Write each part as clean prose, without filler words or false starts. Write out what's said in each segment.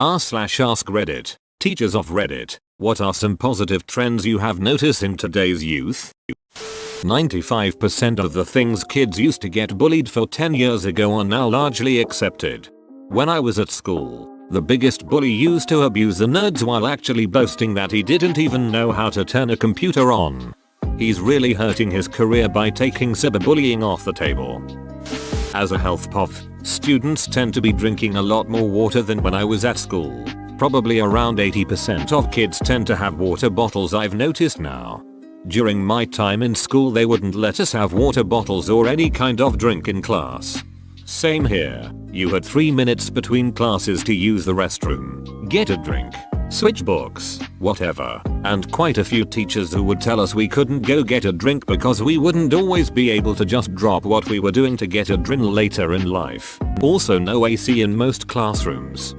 r/AskReddit. Teachers of Reddit, what are some positive trends you have noticed in today's youth? 95% of the things kids used to get bullied for 10 years ago are now largely accepted. When I was at school, the biggest bully used to abuse the nerds while actually boasting that he didn't even know how to turn a computer on. He's really hurting his career by taking cyberbullying off the table. As a health prof, students tend to be drinking a lot more water than when I was at school. Probably around 80% of kids tend to have water bottles, I've noticed now. During my time in school they wouldn't let us have water bottles or any kind of drink in class. Same here, you had 3 minutes between classes to use the restroom, get a drink, switch books, whatever, and quite a few teachers who would tell us we couldn't go get a drink because we wouldn't always be able to just drop what we were doing to get a drink later in life. Also no AC in most classrooms.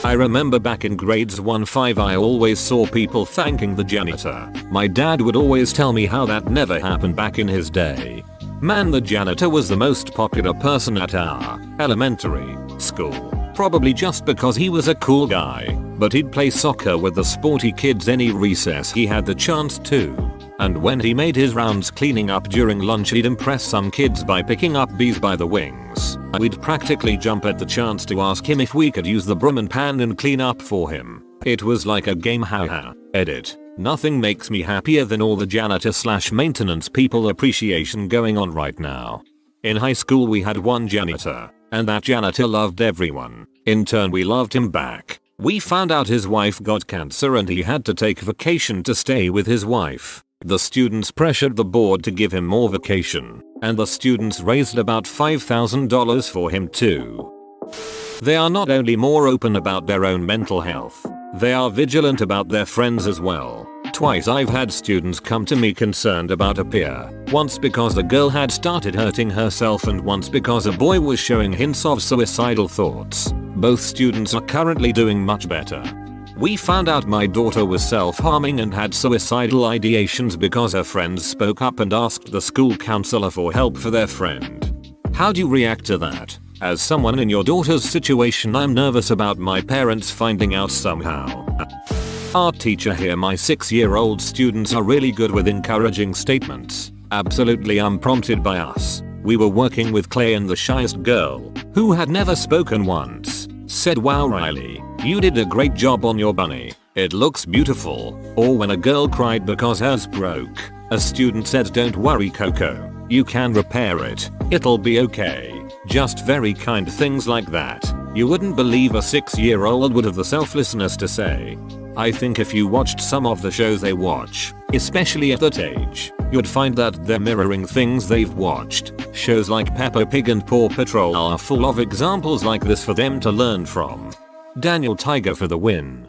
I remember back in grades 1-5 I always saw people thanking the janitor. My dad would always tell me how that never happened back in his day. Man, the janitor was the most popular person at our elementary school. Probably just because he was a cool guy, but he'd play soccer with the sporty kids any recess he had the chance to. And when he made his rounds cleaning up during lunch he'd impress some kids by picking up bees by the wings. We'd practically jump at the chance to ask him if we could use the broom and pan and clean up for him. It was like a game, haha. Edit. Nothing makes me happier than all the janitor/maintenance people appreciation going on right now. In high school we had one janitor, and that janitor loved everyone. In turn we loved him back. We found out his wife got cancer and he had to take vacation to stay with his wife. The students pressured the board to give him more vacation, and the students raised about $5,000 for him too. They are not only more open about their own mental health, they are vigilant about their friends as well. Twice I've had students come to me concerned about a peer, once because the girl had started hurting herself and once because a boy was showing hints of suicidal thoughts. Both students are currently doing much better. We found out my daughter was self-harming and had suicidal ideations because her friends spoke up and asked the school counselor for help for their friend. How do you react to that? As someone in your daughter's situation, I'm nervous about my parents finding out somehow. Art teacher here. My 6-year-old students are really good with encouraging statements, absolutely unprompted by us. We were working with Clay and the shyest girl, who had never spoken once, said, "Wow Riley, you did a great job on your bunny. It looks beautiful." Or when a girl cried because hers broke, a student said, "Don't worry Coco, you can repair it. It'll be okay." Just very kind things like that. You wouldn't believe a 6-year-old would have the selflessness to say. I think if you watched some of the shows they watch, especially at that age, you'd find that they're mirroring things they've watched. Shows like Peppa Pig and Paw Patrol are full of examples like this for them to learn from. Daniel Tiger for the win.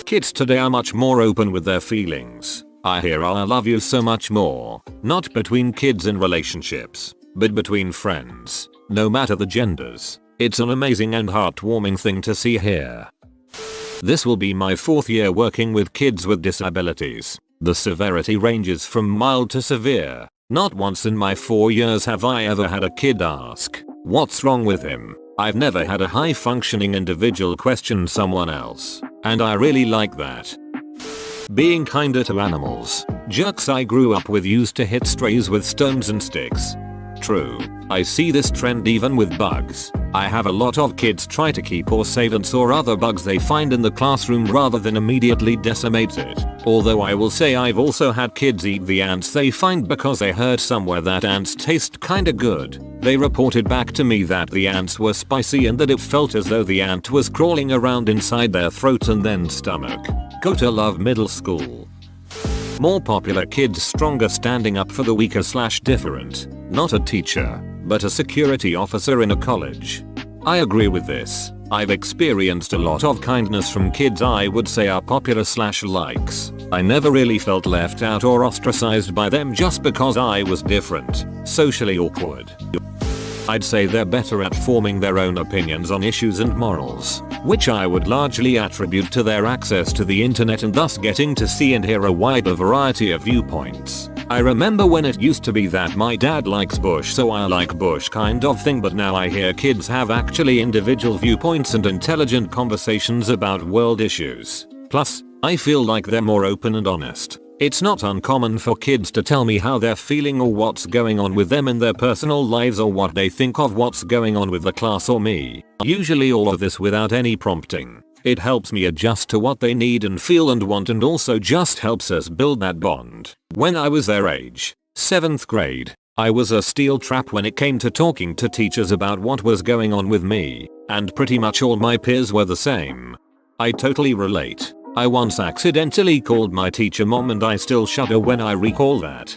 Kids today are much more open with their feelings. I hear "I love you" so much more, not between kids in relationships, but between friends, no matter the genders. It's an amazing and heartwarming thing to see here. This will be my 4th year working with kids with disabilities. The severity ranges from mild to severe. Not once in my 4 years have I ever had a kid ask, "What's wrong with him?" I've never had a high functioning individual question someone else, and I really like that. Being kinder to animals. Jerks I grew up with used to hit strays with stones and sticks. True, I see this trend even with bugs. I have a lot of kids try to keep or save ants or other bugs they find in the classroom rather than immediately decimate it. Although I will say I've also had kids eat the ants they find because they heard somewhere that ants taste kinda good. They reported back to me that the ants were spicy and that it felt as though the ant was crawling around inside their throat and then stomach. Gotta love middle school. More popular kids stronger, standing up for the weaker/different. Not a teacher, but a security officer in a college. I agree with this. I've experienced a lot of kindness from kids I would say are popular/likes. I never really felt left out or ostracized by them just because I was different, socially awkward. I'd say they're better at forming their own opinions on issues and morals, which I would largely attribute to their access to the internet and thus getting to see and hear a wider variety of viewpoints. I remember when it used to be that my dad likes Bush so I like Bush kind of thing, but now I hear kids have actually individual viewpoints and intelligent conversations about world issues. Plus, I feel like they're more open and honest. It's not uncommon for kids to tell me how they're feeling or what's going on with them in their personal lives or what they think of what's going on with the class or me. Usually all of this without any prompting. It helps me adjust to what they need and feel and want, and also just helps us build that bond. When I was their age, 7th grade, I was a steel trap when it came to talking to teachers about what was going on with me, and pretty much all my peers were the same. I totally relate. I once accidentally called my teacher mom and I still shudder when I recall that.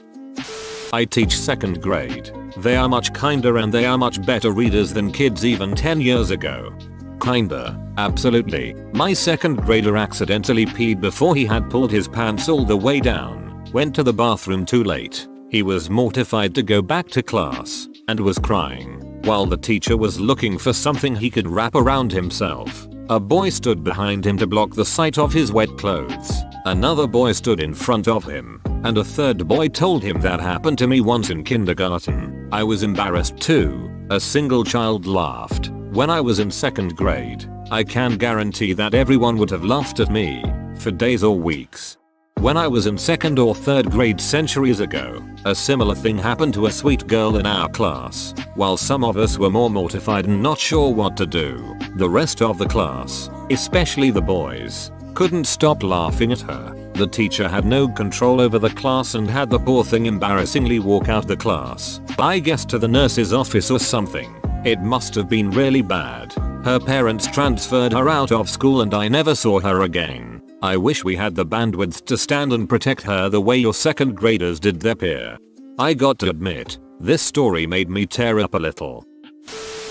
I teach 2nd grade. They are much kinder and they are much better readers than kids even 10 years ago. Kinder, absolutely. My 2nd grader accidentally peed before he had pulled his pants all the way down, went to the bathroom too late. He was mortified to go back to class and was crying while the teacher was looking for something he could wrap around himself. A boy stood behind him to block the sight of his wet clothes. Another boy stood in front of him, and a third boy told him that happened to me once in kindergarten. I was embarrassed too. A single child laughed. When I was in 2nd grade, I can guarantee that everyone would have laughed at me for days or weeks. When I was in 2nd or 3rd grade centuries ago, a similar thing happened to a sweet girl in our class. While some of us were more mortified and not sure what to do, the rest of the class, especially the boys, couldn't stop laughing at her. The teacher had no control over the class and had the poor thing embarrassingly walk out the class. I guess to the nurse's office or something. It must have been really bad. Her parents transferred her out of school and I never saw her again. I wish we had the bandwidth to stand and protect her the way your 2nd graders did their peer. I got to admit, this story made me tear up a little.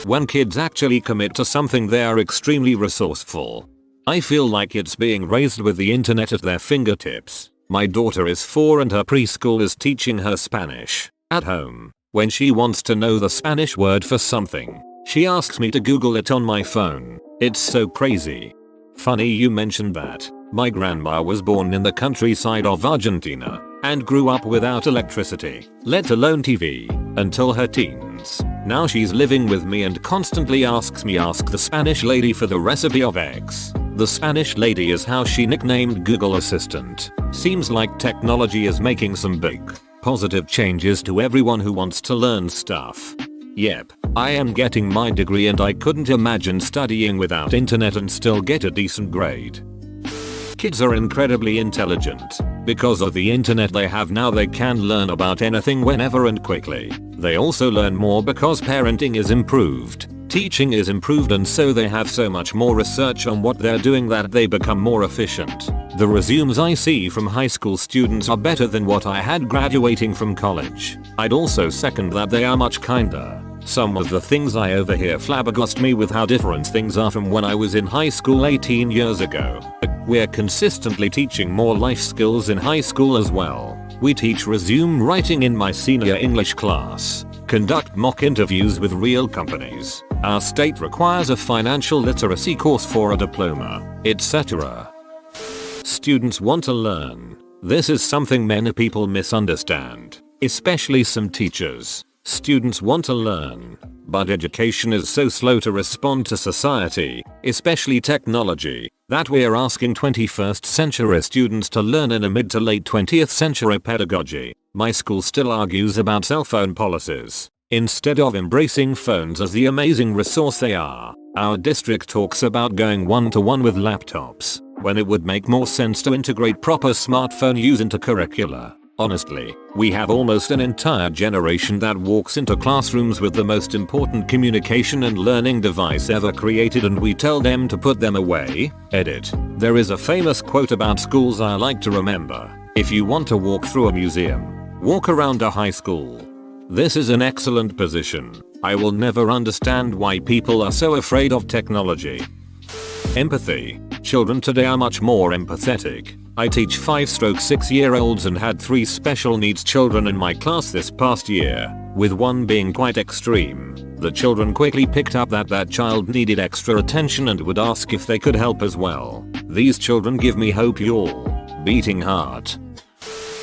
When kids actually commit to something, they are extremely resourceful. I feel like it's being raised with the internet at their fingertips. My daughter is 4 and her preschool is teaching her Spanish. At home, when she wants to know the Spanish word for something, she asks me to Google it on my phone. It's so crazy. Funny you mentioned that. My grandma was born in the countryside of Argentina and grew up without electricity, let alone TV, until her teens. Now she's living with me and constantly asks me ask the Spanish lady for the recipe of X. The Spanish lady is how she nicknamed Google Assistant. Seems like technology is making some big, positive changes to everyone who wants to learn stuff. Yep, I am getting my degree and I couldn't imagine studying without internet and still get a decent grade. Kids are incredibly intelligent. Because of the internet they have now, they can learn about anything whenever and quickly. They also learn more because parenting is improved, teaching is improved, and so they have so much more research on what they're doing that they become more efficient. The resumes I see from high school students are better than what I had graduating from college. I'd also second that they are much kinder. Some of the things I overhear flabbergast me with how different things are from when I was in high school 18 years ago. We're consistently teaching more life skills in high school as well. We teach resume writing in my senior English class, conduct mock interviews with real companies. Our state requires a financial literacy course for a diploma, etc. Students want to learn. This is something many people misunderstand, especially some teachers. Students want to learn, but education is so slow to respond to society, especially technology, that we're asking 21st century students to learn in a mid to late 20th century pedagogy. My school still argues about cell phone policies. Instead of embracing phones as the amazing resource they are, our district talks about going one-to-one with laptops, when it would make more sense to integrate proper smartphone use into curricula. Honestly, we have almost an entire generation that walks into classrooms with the most important communication and learning device ever created, and we tell them to put them away. Edit. There is a famous quote about schools I like to remember. If you want to walk through a museum, walk around a high school. This is an excellent position. I will never understand why people are so afraid of technology. Empathy. Children today are much more empathetic. I teach 5-6-year-olds and had 3 special needs children in my class this past year, with one being quite extreme. The children quickly picked up that child needed extra attention and would ask if they could help as well. These children give me hope, y'all. Beating heart.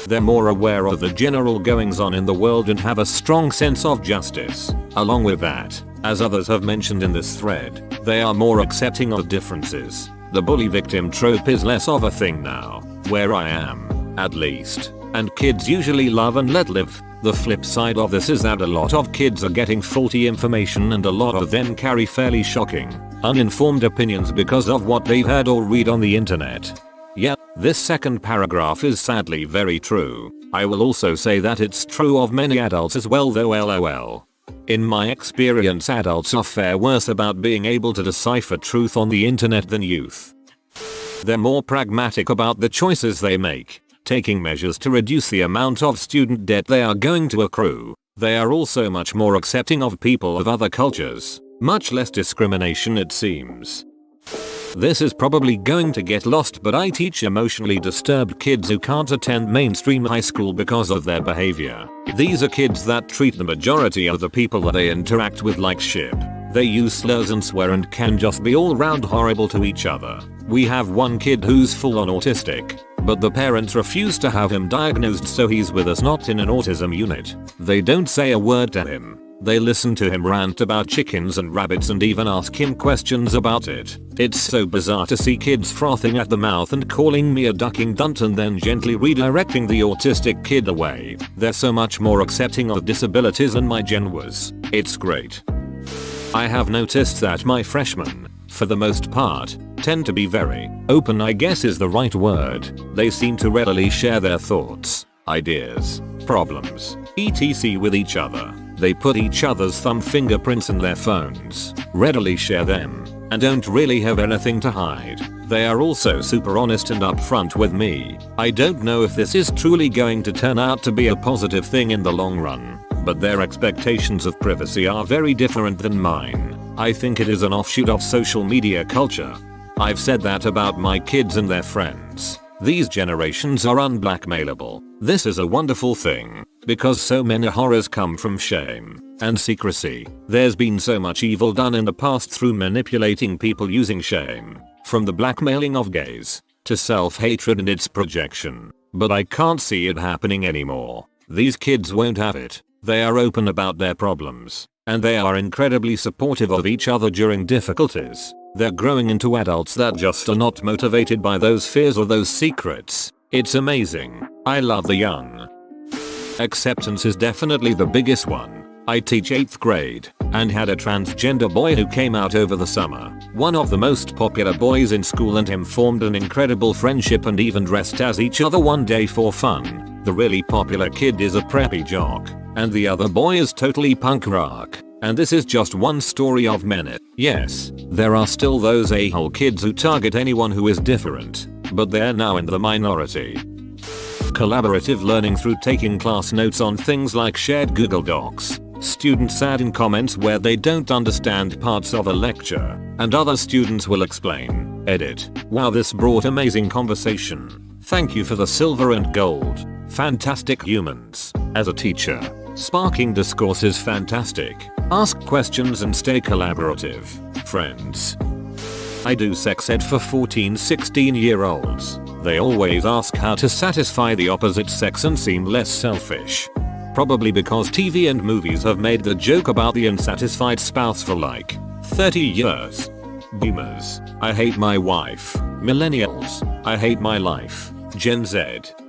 They're more aware of the general goings on in the world and have a strong sense of justice. Along with that, as others have mentioned in this thread, they are more accepting of differences. The bully victim trope is less of a thing now, where I am, at least, and kids usually love and let live. The flip side of this is that a lot of kids are getting faulty information and a lot of them carry fairly shocking, uninformed opinions because of what they've heard or read on the internet. Yeah, this second paragraph is sadly very true. I will also say that it's true of many adults as well though lol. In my experience, adults are far worse about being able to decipher truth on the internet than youth. They're more pragmatic about the choices they make, taking measures to reduce the amount of student debt they are going to accrue. They are also much more accepting of people of other cultures, much less discrimination it seems. This is probably going to get lost, but I teach emotionally disturbed kids who can't attend mainstream high school because of their behavior. These are kids that treat the majority of the people that they interact with like shit. They use slurs and swear and can just be all round horrible to each other. We have one kid who's full on autistic, but the parents refuse to have him diagnosed, so he's with us, not in an autism unit. They don't say a word to him. They listen to him rant about chickens and rabbits and even ask him questions about it. It's so bizarre to see kids frothing at the mouth and calling me a ducking dunt and then gently redirecting the autistic kid away. They're so much more accepting of disabilities than my gen was. It's great. I have noticed that my freshmen, for the most part, tend to be very open, I guess is the right word. They seem to readily share their thoughts, ideas, problems, etc. with each other. They put each other's thumb fingerprints in their phones, readily share them, and don't really have anything to hide. They are also super honest and upfront with me. I don't know if this is truly going to turn out to be a positive thing in the long run, but their expectations of privacy are very different than mine. I think it is an offshoot of social media culture. I've said that about my kids and their friends. These generations are unblackmailable. This is a wonderful thing, because so many horrors come from shame and secrecy. There's been so much evil done in the past through manipulating people using shame, from the blackmailing of gays, to self-hatred and its projection. But I can't see it happening anymore. These kids won't have it. They are open about their problems, and they are incredibly supportive of each other during difficulties. They're growing into adults that just are not motivated by those fears or those secrets. It's amazing. I love the young. Acceptance is definitely the biggest one. I teach 8th grade and had a transgender boy who came out over the summer. One of the most popular boys in school and him formed an incredible friendship and even dressed as each other one day for fun. The really popular kid is a preppy jock, and the other boy is totally punk rock. And this is just one story of many. Yes, there are still those a-hole kids who target anyone who is different, but they're now in the minority. Collaborative learning through taking class notes on things like shared Google Docs. Students add in comments where they don't understand parts of a lecture, and other students will explain. Edit. Wow, this brought amazing conversation. Thank you for the silver and gold. Fantastic humans. As a teacher, sparking discourse is fantastic. Ask questions and stay collaborative. Friends. I do sex ed for 14-16-year-olds. They always ask how to satisfy the opposite sex and seem less selfish. Probably because TV and movies have made the joke about the unsatisfied spouse for like 30 years. Boomers. I hate my wife. Millennials. I hate my life. Gen Z.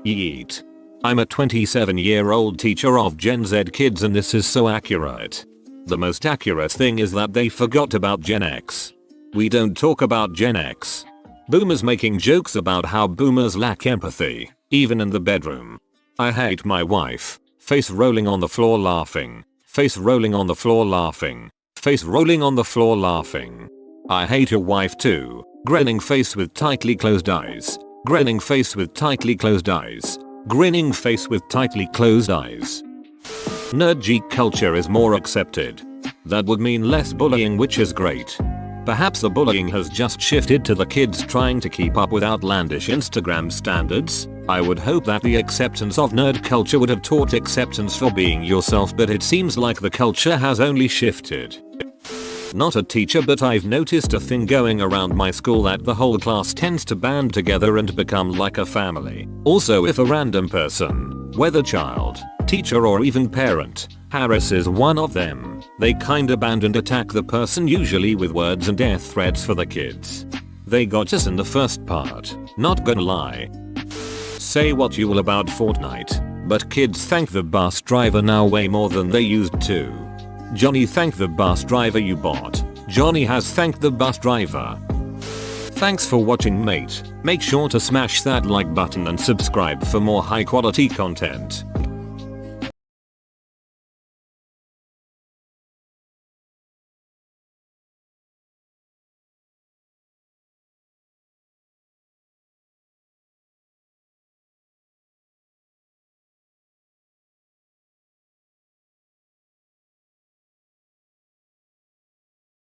Yeet. I'm a 27-year-old teacher of Gen Z kids and this is so accurate. The most accurate thing is that they forgot about Gen X. We don't talk about Gen X. Boomers making jokes about how boomers lack empathy, even in the bedroom. I hate my wife. Face rolling on the floor laughing. Face rolling on the floor laughing. Face rolling on the floor laughing. I hate your wife too. Grinning face with tightly closed eyes. Grinning face with tightly closed eyes. Grinning face with tightly closed eyes. Nerd geek culture is more accepted. That would mean less bullying, which is great. Perhaps the bullying has just shifted to the kids trying to keep up with outlandish Instagram standards. I would hope that the acceptance of nerd culture would have taught acceptance for being yourself, but it seems like the culture has only shifted. not a teacher, but I've noticed a thing going around my school that the whole class tends to band together and become like a family. Also, if a random person, whether child, teacher or even parent, harasses one of them, they kinda band and attack the person, usually with words and death threats for the kids. They got us in the first part, not gonna lie. Say what you will about Fortnite, but kids thank the bus driver now way more than they used to. Johnny thank the bus driver you bought. Johnny has thanked the bus driver. Thanks for watching, mate. Make sure to smash that like button and subscribe for more high quality content.